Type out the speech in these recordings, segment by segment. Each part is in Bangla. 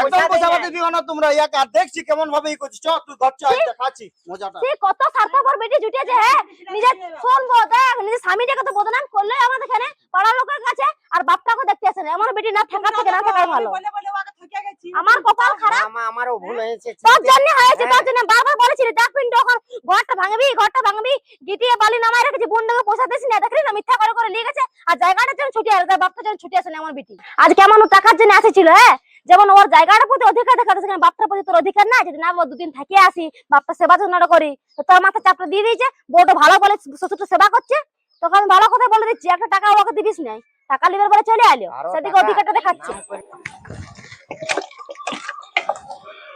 একদম পয়সাপাতি দিও না তোমরা, ইয়াক আর দেখছি কেমন ভাবে ই করছিস। চ তুই ঘর চ, আজ দেখাচ্ছি মজাটা। সে কত স্বার্থপর বেটি জুটিয়েছে। হ্যাঁ নিজে শুনবো দেখ, নিজে স্বামীটাকে তো বদনাম করলে আমাদের এখানে পাড়ার লোকের কাছে, আর বাপটাকে দেখতে আসে না। আমার বেটি না থাকা থেকে না থাকাই ভালো। আমার কপাল খারাপ, আমারও ভুল হয়েছে। তোর জন্য হয়েছে, তোর জন্য বারবার বলেছিলি দেখ পিন্টু এখন ঘরটা ভাঙবি গিটিয়ে বালি নামায় রেখেছি, বোনটাকে পয়সা দিস না, দেখলি না মিথ্যা করে করে নিয়ে গেছে। আর জায়গাটার জন্য ছুটি আসে, তার বাপটার জন্য ছুটি আসে না আমার বেটি। আজ কেমন টাকার জন্য আসেছিল, হ্যাঁ যেমন ওর জায়গাটার প্রতি অধিকার দেখাতে, সেখানে বাপটার প্রতি তোর অধিকার নাই? যদি না দুদিন থেকে আসি বাপটা সেবা যত্নটা করি, তো তোর মাথা চাপটা দিয়ে দিয়েছে। বউটা ভালো বলে শ্বশুরটা সেবা করছে, তোকে আমি ভালো কথা বলে দিচ্ছি, একটা টাকা ওকে দিবিস নাই, টাকা লিবার বলে চলে আলো, সেদিকে অধিকারটা দেখাচ্ছে।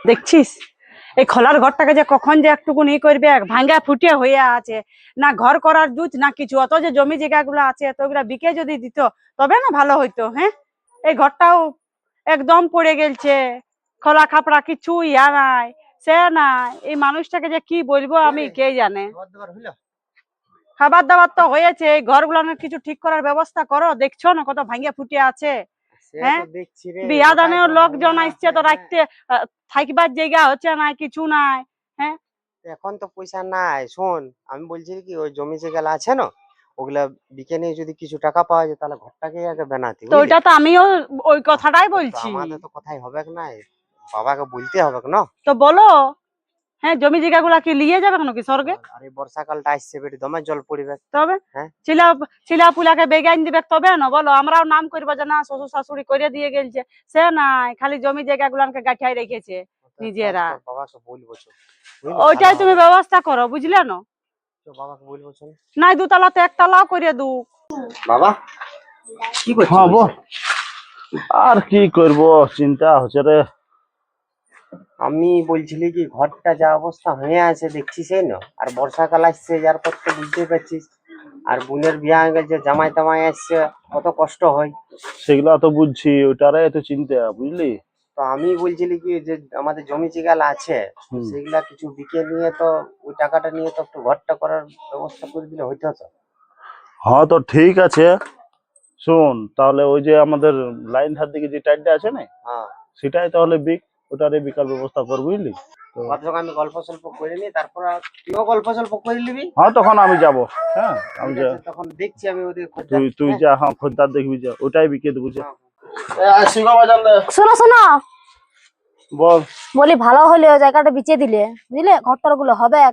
দেখছিস এই খোলার ঘরটাকে যে কখন যে একটুকুন ই করবে, ভাঙ্গা ফুটিয়ে হয়ে আছে, না ঘর করার জুত না কিছু। অত যে জমি জায়গা গুলো আছে তো ওগুলা বিকে যদি দিত তবে না ভালো হইতো। হ্যাঁ এই ঘরটাও একদম পড়ে গেলছে, খোলা খাপড়া কিছু ইয়া নাই সে নাই। এই মানুষটাকে যে কি বলবো আমি, কে জানে। খাবার দাবার তো হয়েছে, এই ঘরগুলো কিছু ঠিক করার ব্যবস্থা করো। দেখছো না কত ভাঙ্গা ফুটিয়ে আছে। হ্যাঁ বিয়া দানেও লোকজন আসছে তো রাখতে থাকবার জায়গা হচ্ছে না, কিছু নাই। হ্যাঁ এখন তো পয়সা নাই। শোন আমি বলছি কি, ওই জমি জায়গা আছে না, ওগুলা বিকে নিয়ে যদি কিছু টাকা পাওয়া যায় তাহলে ঘরটাকে আগে বানাতে। তো ওইটা তো আমিও ওই কথাটাই বলছি। আমাদের তো কথাই হবে না, বাবাকে বলতে হবে না। তো বলো, হ্যাঁ জমি জায়গা গুলা কি নিয়ে যাবে নাকি স্বর্গে? আর এই বর্ষাকালটা আসছে বেটি, দমে জল পড়বে। তবে হ্যাঁ ছিলা পুলাকে বেগাইন দিবে তবে না বলো। আমরাও নাম করবো যে না শ্বশুর শাশুড়ি করে দিয়ে গেলছে, সে নাই খালি জমি জায়গা গুলাকে গাঠিয়াই রেখেছে নিজেরা। বাবাকে বলবো, ওইটাই তুমি ব্যবস্থা করো, বুঝলে না? বাবাকে বলবো নাই দুতলাতে একতলাও করে দু। বাবা কি করছিস? হ্যাঁ বল। আর কি করব, চিন্তা হচ্ছে রে। আমি বলছিলি কি, ঘরটা যা অবস্থা হয়ে আছে দেখছিস এই না, আর বর্ষাকাল আসছে, যার পর তো বুঝতে পারছিস। আর বোনের বিয়ে হয়ে গেছে, জামাই টামাই আসছে, কত কষ্ট হয়। সেগুলা তো বুঝছি, ওইটারে এত চিন্তা, বুঝলি। তো আমি বলছিলি কি, যে আমাদের জমি জায়গা আছে সেগুলা কিছু বিকে নিয়ে তো ওই টাকাটা নিয়ে তো একটু ঘরটা করার ব্যবস্থা করে দিলে হইতো তো। হ্যাঁ তো ঠিক আছে, শোন তাহলে ওই যে আমাদের লাইন ধার দিকে যে টাইডটা আছে না, হ্যাঁ সেটাই তাহলে বিক, ওটারে বিকার ব্যবস্থা কর, বুঝলি। ভাবছো আমি গল্প সল্প করে নি, তারপর তুইও গল্প সল্প করে নিবি। হ্যাঁ তখন আমি যাব। হ্যাঁ আমি ঠিক আছে, তখন দেখছি আমি ওদের তুই যা, হ্যাঁ খদ্দার দেখবি, যা ওটাই বিকে দেবো। শোনো শোনো, বল। বলি ভালো হলে ওই জায়গাটা বিচে দিলে, বুঝলে ঘরটার গুলো হবে।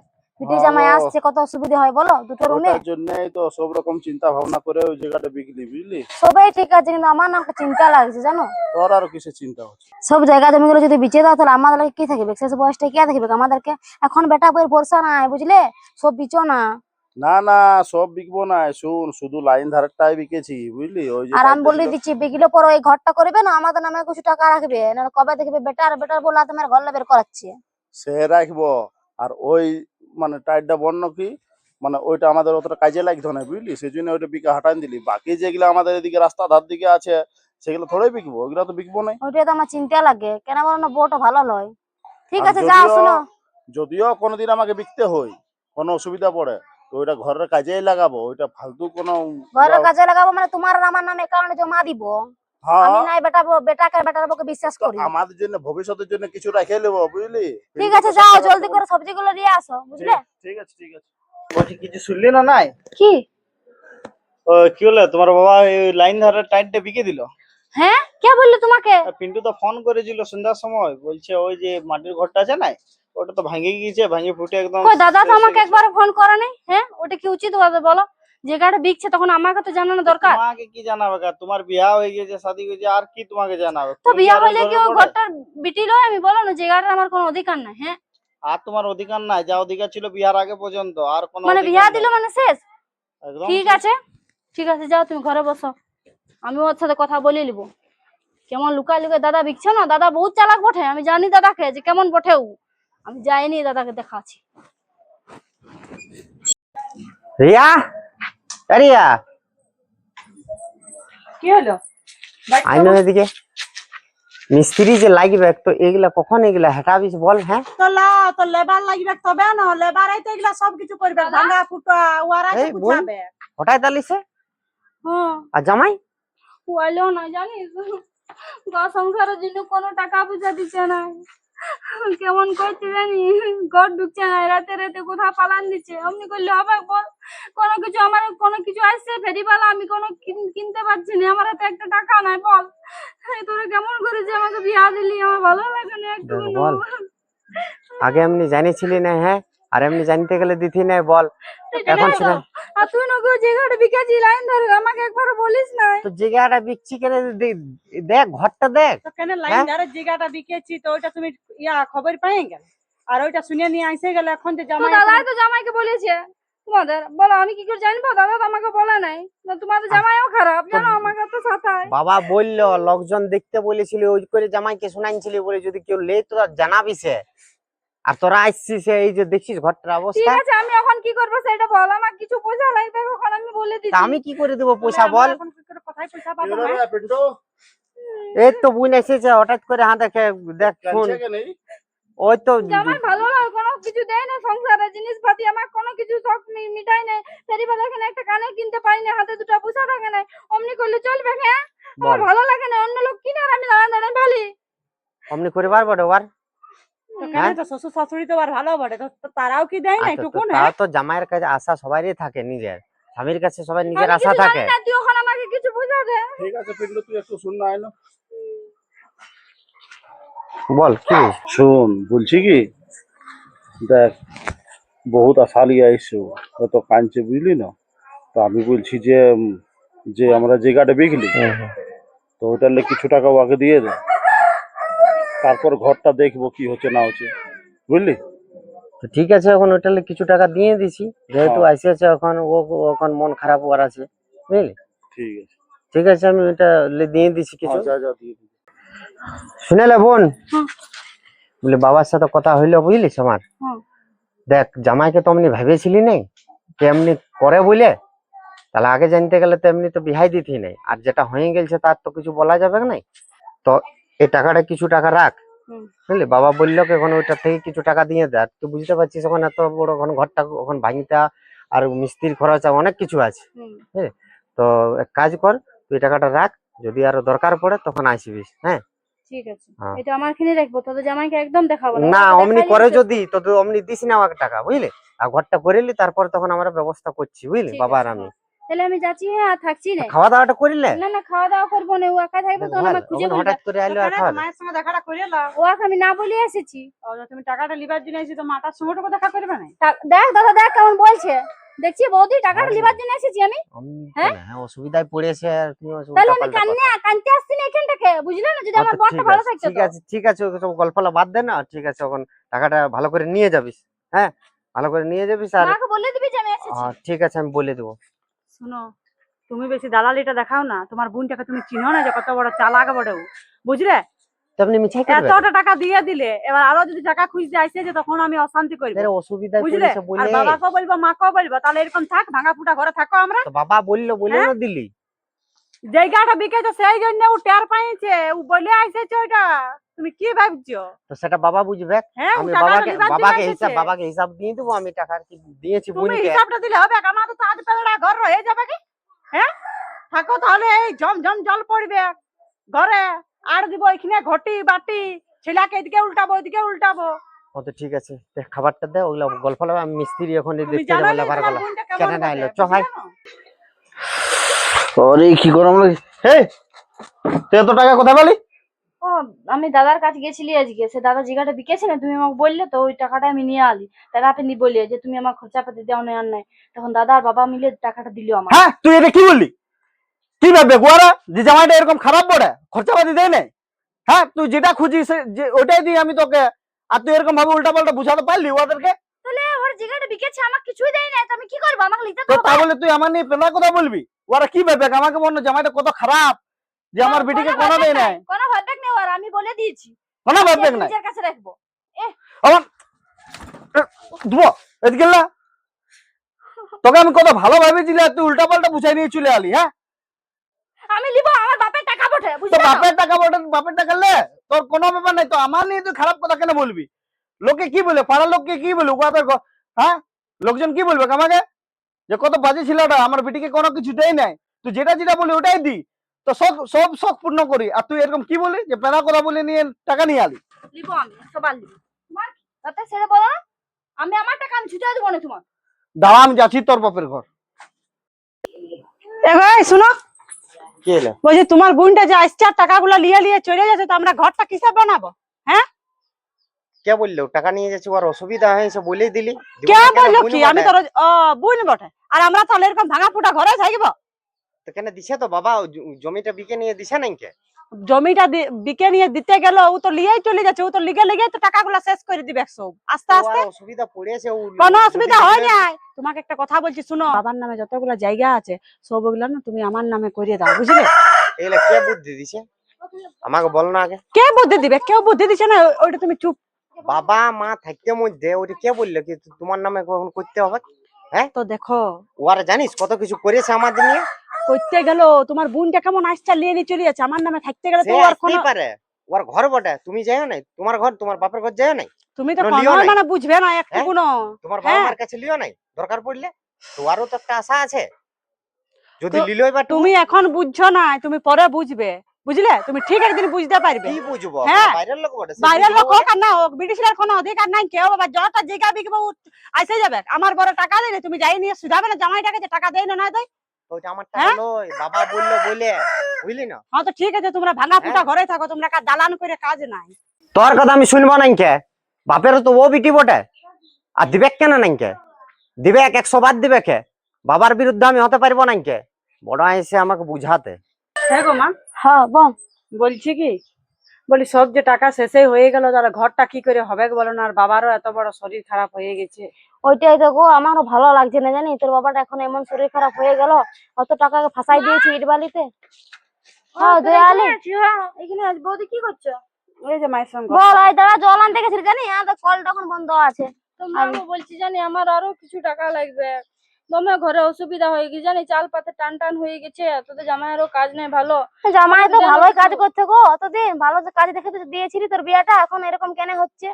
বিটি জামাই আসছে, কত অসুবিধা হয় বলো দুটো রুমে। ওটার জন্যই তো সব রকম চিন্তা ভাবনা করে ওই জায়গাটা বিকলি, বুঝলি। সবাই ঠিক আছে, কিন্তু আমার না একটা চিন্তা লাগছে জানো। তোর আরো কিসের চিন্তা হচ্ছে? সব জায়গা জমিগুলো যদি বিচে দাও তাহলে আমাদের কি থাকবে, শেষ বয়সটা কে থাকবে আমাদেরকে? এখন বেটা বইয়ের ভরসা নাই, বুঝলে, সব বিচো না। না না সব বিকবো না, শুন শুধু লাইন ধারটাই বিকেছি, বুঝলি। ওই যে আর আমি বলে দিচ্ছি, বিকিলে পর ওই ঘরটা করবে না, আমাদের নামে কিছু টাকা রাখবে না, কবে দেখবে বেটার বেটার বলে তোমার ঘর বের করাচ্ছে। সে রাখবো। আর ওই মানে টাইটটা বন্য কি, মানে ওইটা আমাদের অতটা কাজে লাগতো না, বুঝলি, সেই জন্য ওইটা বিকা হাঁটান দিলি। বাকি যেগুলো আমাদের এদিকে রাস্তা ধার দিকে আছে সেগুলো থোড়াই বিকবো, ওইগুলো তো বিকবো না। ওইটাই তো আমার চিন্তা লাগে, কেন বলো না, বউটা ভালো নয়। ঠিক আছে যাও, শুনো, যদিও কোনোদিন আমাকে বিকতে হয়, কোনো অসুবিধা পড়ে, তো ওইটা ঘরের কাজেই লাগাবো। ওইটা ফালতু কোনো ঘরের কাজে লাগাবো মানে তোমার আর আমার নামে অ্যাকাউন্টে জমা দিব। আমি নাই বেটাকে বেটার বউকে বিশ্বাস করি। আমাদের জন্য ভবিষ্যতের জন্য কিছু রেখে নেবো, বুঝলি। ঠিক আছে যাও, জলদি করে সবজিগুলো নিয়ে আসো, বুঝলে। ঠিক আছে ঠিক আছে। বলছি কিছু শুনলি না? নাই কি কি হলো, তোমার বাবা এই লাইন ধারের টাইটটা বিকে দিল। হ্যাঁ কে বললো তোমাকে? পিন্টু তো ফোন করেছিল সন্ধ্যার সময়, বলছে ওই যে মাটির ঘরটা আছে না, ওটা তো ভাঙে গিয়েছে, ভাঙে ফুটে একদম। কই দাদা তো আমাকে একবার ফোন করে নাই। হ্যাঁ ওটা কি উচিত হবে বলো? জায়গাটা বিকছে তখন আমাকে তো জানানো দরকার। তোমাকে কি জানাবে? তোমার বিয়া হয়ে গেছে, শাদী হয়ে গেছে, আর কি তোমাকে জানাবে? তো বিয়া হলে কি ওই ঘরটার বিটি লয়? আমি বলো না, জায়গাটার আমার কোনো অধিকার নাই। হ্যাঁ আর তোমার অধিকার নাই, যা অধিকার ছিল বিয়ার আগে পর্যন্ত, আর কোনো মানে বিয়া দিল মানে শেষ? একদম ঠিক আছে ঠিক আছে, যাও তুমি ঘরে বসো, আমি ওর সাথে কথা বলে নিব। কেমন লুকায় লুকায় দাদা বিকছে না, দাদা বহুত চালাক বটে, আমি জানি দাদাকে যে কেমন বটে ও। আমি যাইনি, দাদাকে দেখাচ্ছি। রিয়া, রিয়া কি হলো? আইনো এদিকে। মিস্ত্রি যে লাগবে তো এগুলা কখন এগুলা হটাবিস বল। হ্যাঁ তো লেবার লাগবে তবে না, লেবার আইতে এগুলা সবকিছু করবে, ভাঙা ফুটা ওয়ারা এই বোন হটাই তালিছে। হ্যাঁ আর জামাই ওয়াইলো না জানিস, ঘর সংসারের জন্য কোনো টাকা পয়সা দিচ্ছে না, কেমন করছে জানি, ঘর ঢুকছে না, রাতে রাতে কোথাও পালান দিচ্ছে। অমনি করলে হবে বল? কোনো কিছু আমার কোনো কিছু আসছে ফেরিওয়ালা, আমি কোনো কিনতে পারছি না, আমার হাতে একটা টাকা নাই বল। তোরা কেমন করে যে আমাকে বিয়া দিলি, আমার ভালো লাগে না একটু। দেখ বল, আগে এমনি জানিছিলি না? হ্যাঁ, আর এমনি জানতে গেলে দিতি না বল? এখন শুনে আর তুই না কেউ জায়গাটা বিকাছি লাইন ধরে, আমাকে একবার বলিস না। তো জায়গাটা বিকছি কেন? দেখ ঘরটা দেখ। তো কেন লাইন হ্যাঁ? ধারে জায়গাটা বিকেছি তো ওইটা তুমি খবর পাই গেল, আর ওইটা শুনে নিয়ে আইসে গেল। এখন যে তো জামাই দাদাই তো জামাইকে বলেছে তোমাদের, বলো আমি কি করে জানবো? দাদা তো আমাকে বলে নাই। না তোমাদের জামাইও খারাপ জানো, আমাকে তো সাথায়। বাবা বললো লোকজন দেখতে বলেছিল, ওই করে জামাইকে শুনাইছিলি বলে যদি কেউ লে তো জানাবি সে। আর তোরা আসছিস এই যে দেখছিস ঘরটার ঠিক অবস্থা। আছে, আমি এখন কি করবো সেটা বল, আমার কিছু পয়সা লাগবে ওখানে আমি বলে তা দিচ্ছি। আমি কি করে দেবো পয়সা বল? এখন কি করে কোথায় পয়সা কি পাবো? হলো হ্যাঁ? রে, পিন্টু? এই তো বোন এসেছে হঠাৎ করে, হ্যাঁ দেখে দেখ শুন, কাঁদছে কেন? ওই তো জামাই ভালো লাগে, কোনো কিছু দেয় না সংসারে জিনিসপাতি, আমার কোনো কিছু শখ মিটাই নাই। ফেরিওয়ালা এখানে একটা কানে কিনতে পারি না, হাতে দুটো পয়সা থাকে না, অমনি করলে চলবে? হ্যাঁ, আমার বল ভালো লাগে না, অন্য লোক কিনে আর আমি দাঁড়ান দাঁড়ান ভালি। অমনি করে পারবো ওর। তো কেন তো শ্বশুর শাশুড়ি তো আর ভালো বটে, তো তারাও কি দেয় না আচ্ছা, তো টুকুন? তাও হ্যাঁ, তো জামাইয়ের কাছে আশা সবারই থাকে, নিজের স্বামীর কাছে সবাই আমি নিজের আশা কিছু থাকে। জানি না, তুই ওখানে আমাকে কিছু বুঝা দে। ঠিক আছে পিন্টু, তুই একটু শুন না আইনো। বল কি বলছিস? শুন, বলছি কি, দেখ বহুত আশা লিয়ে আইসো, অত কাঁদছে বুঝলি না। তো আমি বলছি যে যে আমরা জায়গাটা বিকলি, তো ওটার লে কিছু টাকা ওকে দিয়ে দে, তারপর ঘরটা দেখবো কি হচ্ছে না হচ্ছে, বুঝলি? তো ঠিক আছে, এখন ওইটা লে কিছু টাকা দিয়ে দিছি, যেহেতু হ্যাঁ। আসিয়াছে এখন এখন মন খারাপ ওর আছে, বুঝলি? ঠিক আছে। ঠিক আছে, আমি ওইটা লে দিয়ে দিছি কিছু। যা যা দিয়ে দিবি। শুনেলে বোন, বলে বাবার সাথে কথা হইলো বুঝলিস আমার। হুম। দেখ জামাইকে তো এমনি ভেবেছিলি নাই কেমনি করে বলে, তাহলে আগে জানতে গেলে তো এমনি তো বিহাই দিতি নাই, আর যেটা হয়ে গেছে তার তো কিছু বলা যাবে না। তো এই টাকাটা কিছু টাকা রাখ, হুম। বুঝলি? বাবা বললো কি এখন ওইটা থেকে কিছু টাকা দিয়ে দে। আর তুই বুঝতে পারছিস এখন এত বড় এখন ঘরটা এখন ভাঙিতা আর মিস্ত্রির খরচ অনেক কিছু আছে, হ্যাঁ। তো এক কাজ কর, তুই টাকাটা রাখ, যদি আরো দরকার পড়ে তখন আসবিস। হ্যাঁ, ঠিক আছে, হ্যাঁ। এটা আমার কিনে রাখবো, তোদের জামাইকে একদম দেখাবো না আমাকে অমনি দেখাইলে করে সে- যদি তো তুই অমনি দিস না আমাকে টাকা, বুঝলি? আর ঘরটা করিলি তারপর তখন আমরা ব্যবস্থা করছি, বুঝলি? ঠিক বাবার আছে, আমি তাহলে আমি যাচ্ছি, হ্যাঁ আর থাকছি না। খাওয়া দাওয়াটা করিলে না না, খাওয়া দাওয়া করবো না, ও একা থাকবে দেখ তখন ভাই, আমার খুঁজে ওখানে বলবে। হঠাৎ করে আইলো আর খাওয়া দাওয়া। মায়ের সঙ্গে দেখাটা করে লাও। ওকে আমি না বলে এসেছি। ও, তুমি টাকাটা লিবার জন্য এসেছি, তো মাতার সঙ্গে তো দেখা করবে না? দেখ দাদা দেখ কেমন বলছে, দেখছি বৌদি টাকাটা লিবার জন্য এসেছি আমি। আমি হ্যাঁ? কেন? হ্যাঁ, অসুবিধায় পড়েছে আর তুমি তাহলে আমি উল্টাপাল্টা কথা। কানতে আসছি না এখান থেকে, বুঝলে না? যদি হ্যাঁ, আমার তো বরটা ঠিক ভালো আছে, থাকতো ঠিক তো। আছে, ঠিক আছে, ওকে সব গল্পলা বাদ দে না। ঠিক আছে, এখন টাকাটা ভালো করে নিয়ে যাবিস। হ্যাঁ, ভালো করে নিয়ে যাবিস। আর মাকে বলে দিবি যে আমি এসেছি। ঠিক আছে, আমি বলে দেবো। শোনো, তুমি বেশি দালালিটা দেখাও না, তোমার বোনটাকে তুমি চিনো না যে কত বড় চালাক বড়, বুঝলে? তো আপনি মিছাই করবেন? এতটা টাকা দিয়ে দিলে, এবার আরো যদি টাকা খুঁজতে আসে যে তখন আমি অশান্তি করবো, এর অসুবিধায় বুঝলে? পড়েছে আর বলে। বাবাকেও বলবো মাকেও বলবো, তাহলে এরকম থাক, ভাঙা ফুটা ঘরে থাকো আমরা। তো বাবা বললো বলে হ্যাঁ? না দিলি? জায়গাটা বিকেছে সেই জন্য ও টের পাইছে, ও বলে আইসেছে ওইটা। তুমি কি ভাবছো? তো সেটা বাবা বুঝবে। হ্যাঁ, ও আমি টাকাটা বাবাকে লিবার জন্য বাবাকে এসেছে। হিসাব বাবাকে হিসাব দিয়ে দেবো, আমি টাকা কি দিয়েছি তুমি বোনকে। হিসাবটা দিলে হবে? আমাদের তো আজ পেলা ঘর রয়ে যাবে কি? হ্যাঁ, থাকো তাহলে, এই জম জল পড়বে ঘরে, আর দিব এখানে ঘটি বাটি, ছেলেকে এদিকে উল্টাবো এদিকে উল্টাবো। ও তো ঠিক আছে, দেখ খাবারটা দে, ওগুলো গল্প লাগবে। আমি মিস্ত্রি এখন তুমি দেখতে জানো যাবো না লেবার তোমার গুলা বোনটা কেন কেমন না বটে, এলো। চ হাই। বুঝলে না? আরে কি গরম লাগে। হে, তুই এত টাকা কোথায় পেলি? ও, আমি দাদার কাছে গেছিলি আজকে, সে দাদা জায়গাটা বিকেছে না, তুমি আমাকে বললে তো, ওই টাকাটা আমি নিয়ে আলি। দাদা আপনি বললে যে তুমি আমার খরচা পাতি দাও না আর নাই, তখন দাদা আর বাবা মিলে টাকাটা দিল আমার। হ্যাঁ, তুই এটা কি বললি? কি ভাববে গোয়ারা যে জামাইটা এরকম খারাপ পড়ে, খরচাপাতি দেয় নাই? হ্যাঁ, তুই যেটা খুঁজিস যে ওটাই দিই আমি তোকে, আর তুই এরকম ভাবে উল্টা পাল্টা বুঝাতে পারলি ওদেরকে? তাহলে ওর জায়গাটা বিকেছে, আমার কিছুই দেয় না, তো আমি কি করবো? আমাকে নিতে তো তো তা হবে। বলে তুই আমার নিয়ে পেলা কথা বলবি? ওরা কি ভাববে আমাকে মনে হয় জামাইটা কত খারাপ, যে আমার বিটিকে কোনো দেয় নাই? কোনো ভাববে না, ওর আমি বলে দিয়েছি কোনো ভাববে না? নিজের কাছে রাখবো। আমার ধুবো এদিকে না, তোকে আমি কত ভালো ভাবেছিলি, আর তুই উল্টা পাল্টা বুঝাই নিয়ে চলে আলি। হ্যাঁ, আমি লিবো, আমার বাপের টাকা বটে, তো বুঝলে? বাপের টাকা বটে, বাপের টাকা লে তোর কোনো ব্যাপার নাই। তো আমার নিয়ে তুই খারাপ কথা কেন বলবি? লোকে কি বলে, পাড়ার লোককে কি বলে ওদের? হ্যাঁ, লোকজন কি বলবে আমাকে যে কত বাজে ছেলেটা, আমার বেটিকে কোনো কিছু দেয় নাই? তুই যেটা যেটা বলি ওটাই দি। তো সব শখ পূর্ণ করি, আর তুই এরকম কি বলি যে পেনা কথা বলে নিয়ে টাকা নিয়ে আলি? লিবো আমি সবার লিবো তোমার তাতে ছেড়ে বলো না? আমি আমার টাকা আমি ছুটে দেবো না তোমার। দাঁড়া, আমি যাচ্ছি তোর বাপের ঘর। এই শোনো, কি হলো? বলছি তোমার বোনটা যে আসছে আর টাকাগুলো লিয়ে লিয়ে চলে যাচ্ছে, তো আমরা ঘরটা কিসে বানাবো? হ্যাঁ, কে বললো টাকা নিয়ে যাচ্ছে? ওর অসুবিধা হয়েছে বলেই দিলি। দিব কে না কেন? বললো বোন কি? আমি বটে। তোর বোন বটে, আর আমরা তাহলে এরকম ভাঙা ফুটা ঘরে থাকবো? তো কেন দিছে তো বাবা, জমিটা বিকে নিয়ে দিছে নাকি? জমিটা বিকে নিয়ে দিতে গেল, ও তো লিয়েই চলে যাচ্ছে, ও তো লিগে লিগে তো টাকাগুলো শেষ করে দিবে সব আস্তে আস্তে। ওর অসুবিধা পড়েছে, ও কোনো অসুবিধা যদি হয় দিলে- নাই। তোমাকে একটা কথা বলছি শুনো, বাবার নামে যতগুলো জায়গা আছে সবগুলো না তুমি আমার নামে করিয়ে দাও, বুঝলে? এগুলা কে বুদ্ধি দিছে আমাকে বল না আগে। কে বুদ্ধি দিবে? কেউ বুদ্ধি দিচ্ছে না, ওইটা তুমি চুপ। বাবা মা থাকতে মধ্যে ওইটা কে বললো কি তোমার নামে কখন করতে হবে? তো দেখো, ওরা জানিস কত কিছু করেছে আমাদের নিয়ে। করতে গেল তোমার বোনটা কেমন আইসটা নিয়ে নিয়ে চলে যাচ্ছে, আমার নামে থাকতে গেলে সে তো আর কোনো। আসতেই পারে, ওর ঘর বটে, তুমি যাও নাই? তোমার ঘর, তোমার বাপের ঘর যাও নাই? তুমি তো কোনো কোনো লিও নাই? মানে বুঝবে না একটু কোনো। তোমার বাবা হ্যাঁ, মার কাছে লিও নাই দরকার পড়লে? তোমারও তো একটা আশা আছে, যদি তো লিলোই বা তুমি এখন বুঝছো না, তুমি পরে বুঝবে, বুঝলে? তুমি ঠিক একদিন বুঝতে পারবে। কি বুঝবো? হ্যাঁ। বাইরের লোক বটে, সে বাইরের বুঝবো লোক হোক বটে। আর না হোক, ব্রিটিশের কোনো অধিকার নাই। কেউ বাবা যটা জায়গা বিকবো আসে যাবে, আমার বড় টাকা দেয় না, তুমি যাই নিয়ে সুধাবে না জামাইটাকে যে টাকা দেয় না না দেয়? তো ওইটা আমার হ্যাঁ? টাকা লই, বাবা বললো বলে, বুঝলি না? হ্যাঁ, তো ঠিক আছে, তোমরা ভাঙা ফুটা ঘরে থাকো, তোমরা দালান করে কাজ নাই। তোর কথা আমি শুনবো নাই কে? বাপেরও তো ও বিটি বটে, আর দিবেক কেন নাই কে? দিবেক 100 বার দিবে কে? বাবার বিরুদ্ধে আমি হতে পারবো নাই কে? বড় এসে আমাকে বুঝাতে। হ্যাঁ গো মা, হ্যাঁ বল। বলছি কি, বলি সব যে টাকা শেষই হয়ে গেল, তাহলে ঘরটা কি করে হবে বলো না? আর বাবারও এত বড় শরীর খারাপ হয়ে গেছে। ওইটাই তো গো, আমারও ভালো লাগছে না জানি, তোর বাবাটা এখন এমন শরীর খারাপ হয়ে গেল, অত টাকাকে ফাঁসাই দিয়েছি ইট বালিতে। হ্যাঁ দয়ালি, এখানে আজ বৌদি কি করছো? এই যে মায়ের সঙ্গে বল, আই দাঁড়া, জল আনতে গেছিলি জানি, তো কল তখন বন্ধ আছে। তো মামু বলছি জানি আমার আরো কিছু টাকা লাগবে, দমে ঘরে অসুবিধা হয়ে গেছে জানি, চাল পাতে টান টান হয়ে গেছে, তোদের জামাইয়েরও কাজ নেই ভালো। জামাই তো জানো ভালোই কিছু? কাজ করছে গো, অতদিন ভালো যে কাজ দেখে তো দিয়েছিলি, তোর বিয়েটা এখন এরকম কেন হচ্ছে?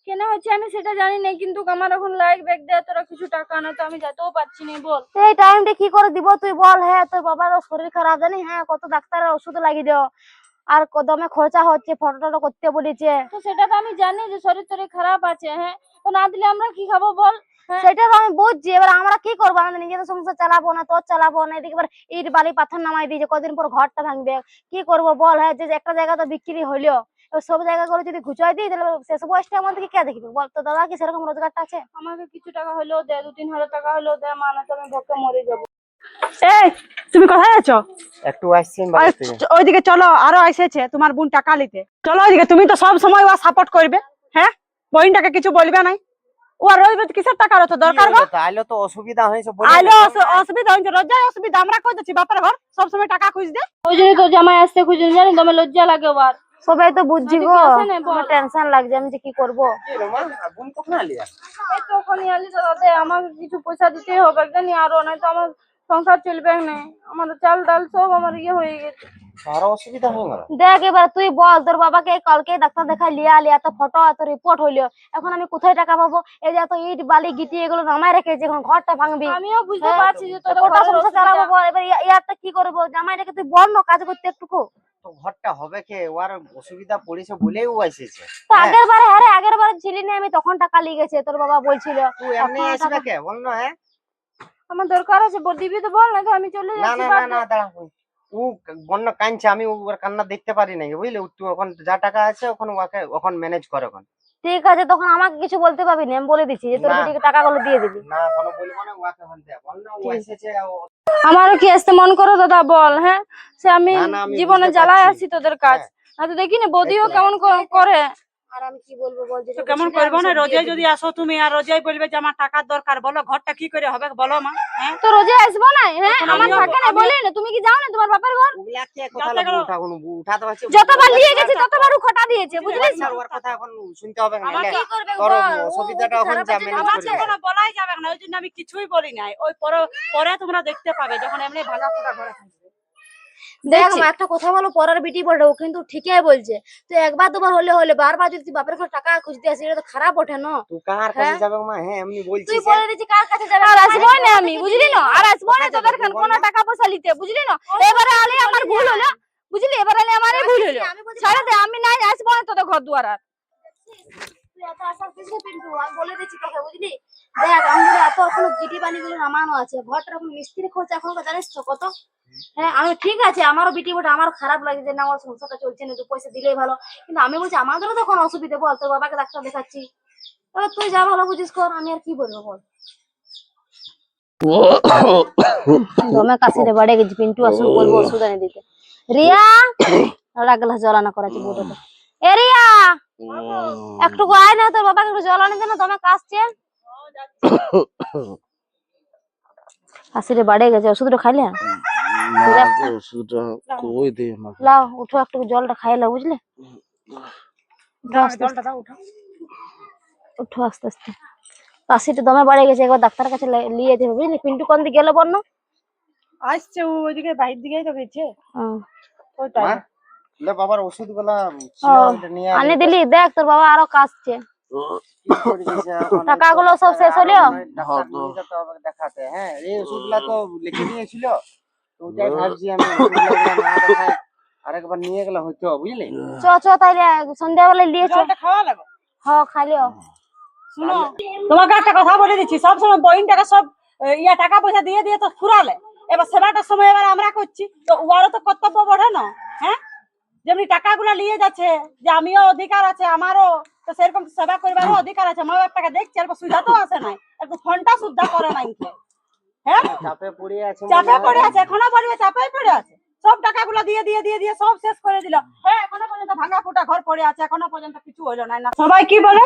কেন হচ্ছে আমি সেটা জানি না, কিন্তু আমার এখন লাগবে দে তোরা কিছু টাকা, না তো আমি যেতেও পারছি না। বল এই টাইমটা কি করে দিব তুই বল? হ্যাঁ তোর বাবারও শরীর খারাপ জানি, হ্যাঁ কত ডাক্তারের ওষুধ লাগিয়ে দেও, আর কদমে খরচা হচ্ছে, ফটো টটো করতে বলেছে। তো সেটা তো আমি জানি যে শরীর টরীর খারাপ আছে, হ্যাঁ তো না দিলে আমরা কি খাবো বল? হ্যাঁ সেটা তো আমি বুঝছি, এবার আমরা কি করবো? আমাদের নিজেদের সংসার চালাবো না, তোর চালাবো না, এদিকে এবার ইট বালি পাথর নামাই দিয়েছে, কদিন পর ঘরটা ভাঙবে, কি করবো বল? হ্যাঁ যে একটা জায়গা তো বিক্রি হইলো, এবার সব জায়গাগুলো যদি ঘুচাই দিই তাহলে শেষ বয়সটা আমাদেরকে কে দেখবে বল? তো দাদা কি সেরকম রোজগারটা আছে? আমাকে কিছু টাকা হলেও দে, 2-3 হাজার টাকা হলেও দে মা, না তো আমি ভোকে মরে যাবো। এই তুমি কোথায় আছো? একটু আসছেন বাড়ি থেকে। ওইদিকে চলো, আরো এসেছে তোমার বোন টাকা নিতে, চলো ওইদিকে। তুমি তো সব সময় ও সাপোর্ট করবে, হ্যাঁ? বোনটাকে কিছু বলবে নাই? ও আর ওই কিসের টাকার তো দরকার গো? তাইলে তো অসুবিধা হয়েছে বলে আইলো না। অসুবিধা হয়েছে, রোজায় অসুবিধা, আমরা কই যাচ্ছি বাপের ঘর সবসময় টাকা খুঁজতে? ওই জন্য তো জামাই আসতে খুঁজে জানি, দমে লজ্জা লাগে ওর। সবাই তো বুঝছি নয়তো গো, কি আসে না বল? আমার টেনশন লাগছে, আমি যে কি করবো। কি রে মা, বোন কখন আলি? এই তখনই আলি তো দাদা, আমাকে কিছু পয়সা দিতেই হবে জানি আরো, নাই তো আমার সংসার চলবে না, আমার চাল ডাল সব আমার ইয়ে হয়ে গেছে। আরো অসুবিধা হয়ে গেল। দেখ এবার তুই বল, তোর বাবাকে কালকে ডাক্তার দেখাই লিয়া আলি, এত ফটো এত রিপোর্ট হইলো, এখন আমি কোথায় টাকা পাবো? এই যে এত ইট বালি গিটি এগুলো নামায় রেখেছে, এখন ঘরটা ভাঙবি, আমিও বুঝতে হ্যাঁ, পারছি যে তোদের কোটা ঘরের সংসার অসুবিধা। চালাবো বল? এবার ইয়ারটা কি করবো? জামাইটাকে তুই বল না কাজ করতে একটুকু। তো ঘরটা হবে কে? ওর অসুবিধা পড়েছে বলেই ও এসেছে। তো আগের বারে, আরে আগের বারে ছিলি না আমি, তখন টাকা লিয়ে গেছে, তোর বাবা বলছিল। তুই এমনি এখন আসবে টাকা- কে বল না? হ্যাঁ আমার দরকার আছে, দিবি তো বল, না তো আমি চলে না যাচ্ছি। না না না, দাঁড়া। ও বন্য কাঁদছে, আমি ওর কান্না দেখতে পারি না, বুঝলি? তুই এখন যা টাকা আছে ওখানে ওকে ওখানে ম্যানেজ কর এখন। ঠিক আছে, তখন আমাকে কিছু বলতে পারবি না, আমি বলে দিচ্ছি যে তোর না। বেটিকে টাকাগুলো দিয়ে দিবি। না কোনো বলবো না, ওকে এখন দে বল না, ও এসেছে আমারও কি আসতে মন করো দাদা বল? হ্যাঁ সে আমি না, না, আমি জীবনে বুঝতে জ্বালায় পারছি। আছি তোদের কাজ, হ্যাঁ। না তো দেখি না বৌদিও একদম। কেমন করে। আর আমি কি বলবো বল? তো কেমন করবো না, রোজাই যদি আসো তুমি আর রোজাই বলবে যে আমার টাকার দরকার, বলো ঘরটা কি করে হবে বলো মা? হ্যাঁ, তো রোজে আসবো না? হ্যাঁ তখন আমার আমিও- থাকে না বলি না, তুমি কি যাও না তোমার বাপের ঘর? ওগুলা কে কথা যাতে লাগবে? করো। উঠাতে পারছি? যতবার নিয়ে গেছি ততবার ও খটা দিয়েছে, বুঝলি? আচ্ছা, ওর কথা এখন শুনতে হবে না। আমার নাহলে কি করবে তোর বল? ও অসুবিধাটা বুদ্ধি এখন খারাপ যা আছে না ম্যানেজ আমার আছে? করবে। কোনো বলাই যাবে না, ওই জন্য আমি কিছুই বলি নাই। ওই পরে পরে তোমরা দেখতে পাবে যখন এমনি ভাঙা ফুটা ঘরে থাকবে। দেখ দেখছি। মা, একটা কথা বলো, পরের বিটি বটে, ও কিন্তু ঠিকই বলছে। তো একবার দুবার হলে হলে, বারবার যদি তুই বাপের ঘরে টাকা খুঁজতে আসিস, এটা তো খারাপ ওঠে না। তুই কার কাছে হ্যাঁ? যাবে মা? হ্যাঁ এমনি তুই বলছিস বলে দিচ্ছি কার কাছে যাবে, আর আমার আসবো কাছে না টাকা আমি, থেকে বুঝলি দিবি না? আর আসবো না কোথায় তোদের যাবে খান বল কোনো না? টাকা পয়সা নিতে, বুঝলি না? এবারে আলে আমার ভুল হলো, বুঝলি? এবারে আলে আমারই ভুল হলো। আমি বলছি, ছাড়ে দে, আমি নাই আসবো না তোদের ঘর দুয়ার আর। তুই এত আশা করিস না পিন্টু, আমি বলে দিচ্ছি তোকে, বুঝলি? দেখ আমাদের এত এখনো গিটি বানিগুলো নামানো আছে, ঘরটা এখন মিস্ত্রি খোঁজ এখন জানিস তো কত। হ্যাঁ আমি ঠিক আছে, আমারও বিটি বটে, আমারও খারাপ লাগে যে না আমার সংসারটা চলছে না, 2 পয়সা দিলেই ভালো। কিন্তু আমি বলছি আমাদেরও তখন অসুবিধা, বল তোর বাবাকে ডাক্তার দেখাচ্ছি। এবার তুই যা ভালো বুঝিস কর, আমি আর কি বলবো বল। দমে কাশিরে বাড়ে গেছি, পিন্টু আসুক বলবো ওষুধ এনে দিতে। রিয়া, আর এক গ্লাস জল আনা করাচ্ছি বুড়োটা। এ রিয়া, একটু আয় না, তোর বাবাকে একটু জল আনে দে না, দমে কাশছে। কাশিরে বাড়ে গেছে, ওষুধটা খাইলে? ওষুধটা কই দে আমাকে। লাও উঠো, একটু জলটা খাইলে, বুঝলে? উঠো আস্তে আস্তে, জলটা দাও, উঠা। উঠো আস্তে আস্তে। কাশিটা দমে বাড়ে গেছে, একবার ডাক্তার কাছে নিয়ে যেতে হবে, বুঝলি? পিন্টু কোন দিকে গেল বল না? আসছে ও ওইদিকে, বাইরের দিকেই তো গেছে ওইটাই। মা, লে বাবার ওষুধ গুলা ও, ছিল ওটা নিয়ে আনে দিলি? দেখ তোর বাবা আরো কাশছে। কি করে দিছে এখন? টাকাগুলো সব শেষ হলো? ডাক্তার নিয়ে যেতে হবে দেখাতে। হ্যাঁ এই ওষুধগুলা তো লিখে দিয়েছিল, তো ওটাই ভাবছি আমি ওষুধগুলা না দেখাই আরেকবার নিয়ে গেলে হইতো, বুঝলি? চ চ তাইলে সন্ধ্যাবেলায় নিয়েছে। জলটা খাওয়া লাগো। হ্যাঁ খালিও। শুনো, তোমাকে একটা কথা বলে দিচ্ছি, সব সময় বইন টাকা সব ইয়া টাকা পয়সা দিয়ে দিয়ে তো ফুরালে, এবার সেবাটার সময় এবার আমরা করছি, তো ওয়ারও তো কর্তব্য বড়ে না? হ্যাঁ, যেমনি টাকাগুলা নিয়ে যাচ্ছে, যে আমিও অধিকার আছে আমারও, তো সেরকম সেবা করবারও অধিকার আছে। মা বাপটাকে দেখছি, আর সুবিধা তো আসে নাই, একটু ফোনটা সুদ্ধা করে নাই। হ্যাঁ, চাপে পড়ে আছে চাপে পড়ে আছে, এখনো পড়বে, চাপেই পড়ে আছে। সব টাকাগুলো দিয়ে দিয়ে দিয়ে দিয়ে সব শেষ করে দিল। হ্যাঁ, এখনো পর্যন্ত ভাঙা ফুটা ঘর পড়ে আছে, এখনো পর্যন্ত কিছু হইলো না। না, সবাই কি বলে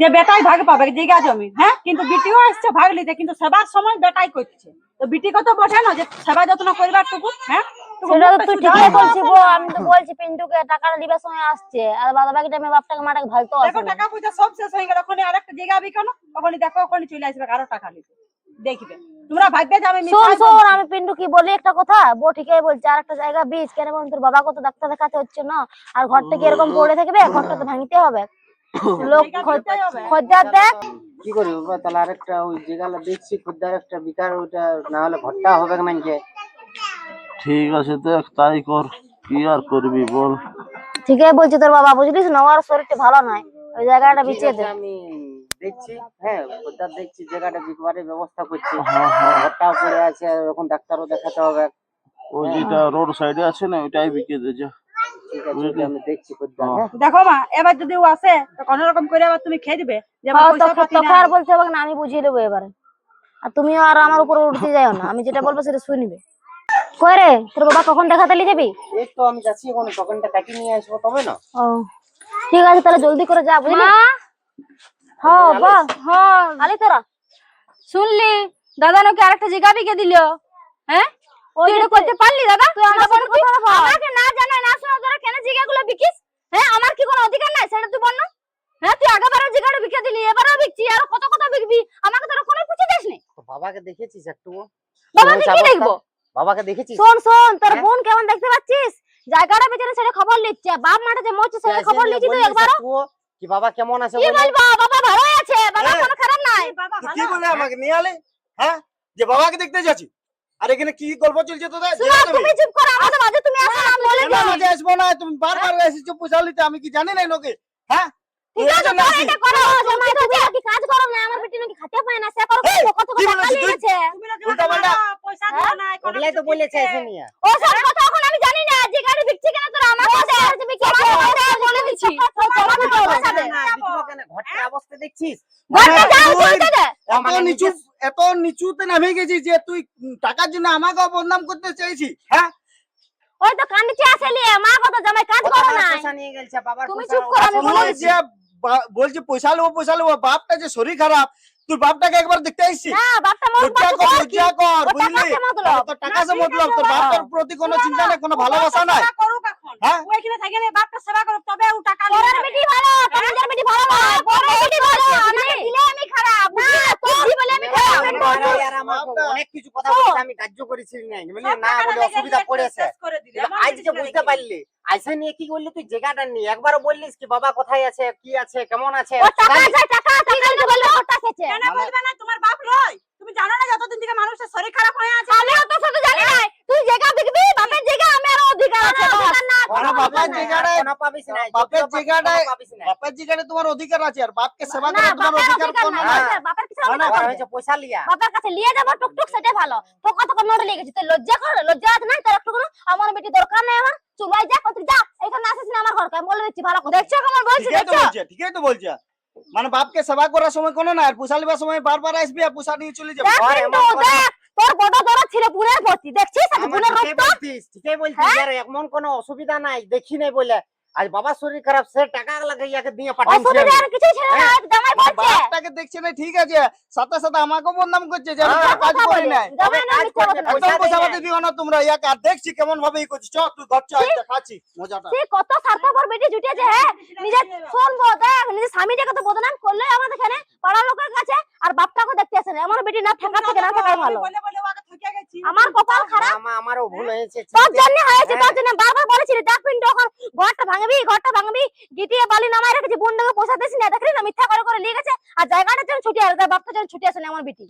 যে বেটাই ভাগ পাবে জায়গা জমি। হ্যাঁ, কিন্তু বিটিও আসছে ভাগ নিতে, কিন্তু সেবার সময় বেটাই করছে। তো বিটিকে তো বসে না যে সেবা যত্ন করবার টুকু। হ্যাঁ, সেটা তো তুই ঠিকই বলছিস বো, আমি তো বলছি পিন্টুকে টাকাটা দিবার সময় আসছে, আর বাদ বাকি টাইমে বাপটাকে মাটাকে ভালতো আসে দেখো না। টাকা পয়সা সব শেষ হয়ে গেল, ওখানে আরেকটা জায়গা বিকানো, ওখানে দেখো ওখানে চলে আসবে আরো টাকা নিতে। দেখবে তোমরা ভাববে যে আমি শোন মিথ্যাই শোন, বলছি। আমি পিন্টু কি বলি একটা কথা, বউ ঠিকই বলছে, আর একটা জায়গা বীজ কেন বলুন, তোর বাবাকে তো ডাক্তার দেখাতে হচ্ছে না, আর ঘরটা কি এরকম পড়ে থাকবে? ঘরটা তো ভাঙতে হবে, লোক জায়গা দিতেই হবে। খোঁজার দেখ। কি করি বাবা? তাহলে আরেকটা ওই যেগুলো দেখছি খদ্দার একটা বিকার, ওইটা না হলে ঘরটা হবে না যে। ঠিক আছে দেখ তাই কর, কি আর করবি বল। ঠিকই বলছে তোর বাবা, বুঝলিস না? ওর শরীরটা ভালো নয়, ওই জায়গাটা ঠিক বিছিয়ে আছে, দে। আমি দেখছি। হ্যাঁ খদ্দার দেখছি, জায়গাটা বিকবারের ব্যবস্থা করছি। হ্যাঁ হ্যাঁ, ঘরটাও পড়ে আছে, আর এখন ডাক্তারও দেখাতে হবে। ওই যেটা রোড সাইডে আছে না ওইটাই বিকে দে যা। ঠিক আছে, ওইটা আমি দেখছি খদ্দার। হ্যাঁ দেখো মা, এবার যদি ও আসে তো কোনো রকম করে আবার তুমি খেয়ে দিবে যে আমার হ্যাঁ, পয়সা পাতি তোকে আর নাই। বলতে হবে না, আমি বুঝিয়ে দেবো এবারে। আর তুমিও আর আমার উপর উঠতে যাও না, আমি যেটা বলবো সেটা শুনবে। কই রে, তোর বাবা কখন দেখাতে নিয়ে যাবি? এই তো আমি যাচ্ছি, এখন দোকানটা কাটিয়ে নিয়ে আসবো তবে না। ও ঠিক আছে, তাহলে জলদি করে যা, বুঝলি? হ্যাঁ বল। হ্যাঁ আলি তোরা শুনলি দাদা নাকি আরেকটা জায়গা বিকে দিল? হ্যাঁ, তুই এটা করতে পারলি দাদা? তুই আমার সাথে কথা বল। আমাকে না জানাই না শোনা তোরা কেন জায়গাগুলো বিকিস? হ্যাঁ, আমার কি কোনো অধিকার নাই সেটা তুই বল না? হ্যাঁ, তুই আগেবারও জায়গাটা বিকে দিলি, এবারও বিকছি, আর কত কত বিকবি? আমাকে তোরা কোনো পুছে দিস নি। তো বাবাকে দেখেছিস একটু? বাবাকে কি দেখবো? বাবাকে দেখেছিস? শোন শোন, তোর হ্যাঁ? বোন কেমন দেখতে পাচ্ছিস? জায়গাটা বেচারে সেটা খবর নিচ্ছে, বাপ মাটা যে মরছে সেটা খবর নিচ্ছি তুই একবারও? কি বাবা কেমন আছে কি বলে? বলবো, বাবা ভালোই আছে, বাবা কোনো খারাপ নাই। বাবা তুই ভালো কি বলে আমাকে নিয়ে আলে? হ্যাঁ, যে বাবাকে দেখতে যাচ্ছি? আর এখানে কি গল্প চলছে তোদের? শোনো, তুমি চুপ করো, আমাদের মাঝে তুমি আসো না, আমি বলে কেন দিই। মাঝে আসবো না? তুমি বারবার এসেছো পয়সা নিতে, আমি কি জানি না লোকে? হ্যাঁ ঠিক আছে, তুই তোমরা আসিস। এটা করো, জামাই তো কি কাজ করো না, আমার বেটি নাকি খেতে পায় না, সে করো এই, কত কি টাকা বলেছিস নিয়ে তুই? গেছে। তুমি লোকে উল্টা পাল্টা। পয়সা দিও না, কোনো ওগুলাই তো কিছু বলেছে দিতে। এসে নিয়ে। ও সব কথা এখন আমি জানি না, যে গাড়ি বিকছি কেন তোরা আমার কাছে আসবে কি বলে দিচ্ছি। আমাকে তো পয়সা দে। ঘরটার অবস্থা দেখছিস? ঘরটা যাও, তুই চলতে দে। এত নিচুতে নামে গেছিস যে তুই টাকার জন্য আমাকে বদনাম করতে চাইছিস? হ্যাঁ, ওই তো কান্দিতে আসেলি, মা কথা জামাই কাজ করো না। পয়সা নিয়ে গেছে বাবার। তুমি পয়সা চুপ করো, আমি বলে তুই দিচ্ছি। যে বলছি পয়সা নেবো, বাপটা যে শরীর খারাপ, তুই বাপটাকে একবার দেখতে আসছিস? না বাপটা মত লজ্জা কর, লজ্জা কর, ও টাকা বুঝলি? সে মতলব। তোর টাকা সে মতলব, তোর বাপের প্রতি কোনো চিন্তা নেই, কোনো ভালোবাসা নাই। সেবা করুক এখন। হ্যাঁ? ও এখানে থাকে না, বাপটা সেবা করুক, তবে ও টাকা নিয়ে পরের যাবে। বেটি ভালো, তোমাদের বেটি ভালো না, পরের বেটি ভালো, আমাকে দিলে আমি খারাপ, না তুই বলে আমি খারাপ। আর আমাকে অনেক কিছু কথা বলছি আমি কার্য করেছিলি না বলি না বলে অসুবিধা পড়েছে আজকে বুঝতে পারলি আইসা নিয়ে কি বললি তুই জায়গাটা নিয়ে একবারও বললিস কি বাবা কোথায় আছে কি আছে কেমন আছে ও টাকা যায় টাকা টাকা বললে ঘরটা খেছে কেন বলবে না তোমার বাপ নয় তুমি জানো না যতদিন থেকে মানুষের শরীর খারাপ হয়ে আছে আমিও তো শুধু জানি না তুই জায়গা বিকবি বাপের জায়গা আমার অধিকার আছে অধিকার না মানে বাপের জায়গাটায় কোনো পাবিস না বাপের জায়গাটায় পাবিস না বাপের জায়গাটায় তোমার অধিকার আছে আর বাপকে সেবা না করার তোমার বাপের অধিকার অধিকার কোনো নাই নাই। বাপের কিছু না, না, অধিকার হয়েছে পয়সা লিয়া বাপের কাছে নিয়ে যাবো টুকটুক সেটাই ভালো ঠোকা ঠোকা নোট লেগে গেছে তুই লজ্জা কর লজ্জা আছে না তোর একটু আমার বেটি দরকার নাই আমার চুলাই যা কত যা এখানে আসিস না আমার ঘরকে আমি বলে দিচ্ছি ভালো করে দেখছো কেমন বলছি ঠিকই তো দেখছো বলছে ঠিকই তো বলছে মানে বাপকে সেবা করার সময় কোনো না আর পুষা লিবার সময় বারবার আসবি আর পুষা নিয়ে চলে যাবে দেখ ঘরে কিন্তু এমন করে- দেখ তোর বড় দরদ ছিল পুনের ভর্তি দেখছিস আর আমার পুনের ঠিকই রক্ত বলছিস ঠিকই বলছিস আর এমন কোনো অসুবিধা নাই দেখি নাই বলে আজ বাবার শরীর খারাপ সে টাকা লাগাইয়াকে দিয়ে পাঠাইছি অসুবিধা আর কিছু ছিল না জামাই মানে বলছে বাপটাকে দেখছে না ঠিক আছে সাথে সাথে আমাকেও বদনাম করছে যে আমি হ্যাঁ, কোনো কাজ কথা করি বলে নাই জামাই না কাজ মিথ্যা করছে, কথা না। পয়সা একদম দেয় পয়সা নাই। দিও না তোমরা ইয়াকে আর দেখছি কেমন ভাবে ই করছিস চ তুই ঘর চ আজকে খাচ্ছি মজাটা সে কত স্বার্থপর বেটি জুটিয়েছে হ্যাঁ নিজের শুনবো দেখ নিজের স্বামীটাকে তো বদনাম করলে আমাদের এখানে পাড়ার লোকের কাছে আর বাপটাকে দেখতে আসে না আমার বেটি না থাকা থেকে না থাকাই ভালো বলে বলে ওকে ঠকে গেছি আমার কপাল খারাপ আমারও ভুল হয়েছে তোর জন্য হয়েছে হ্যাঁ। তোর জন্য বারবার বলেছিলি দেখ পিন্টু এখন ঘরটা ভাঙবি গিটিয়ে বালি নামায় রেখেছি বন্ডকে পয়সা দিস না দেখলি না মিথ্যা করে নিয়ে গেছে আর জায়গাটা যেন ছুটি আর বাপটা যেন ছুটি আসে না আমার বেটি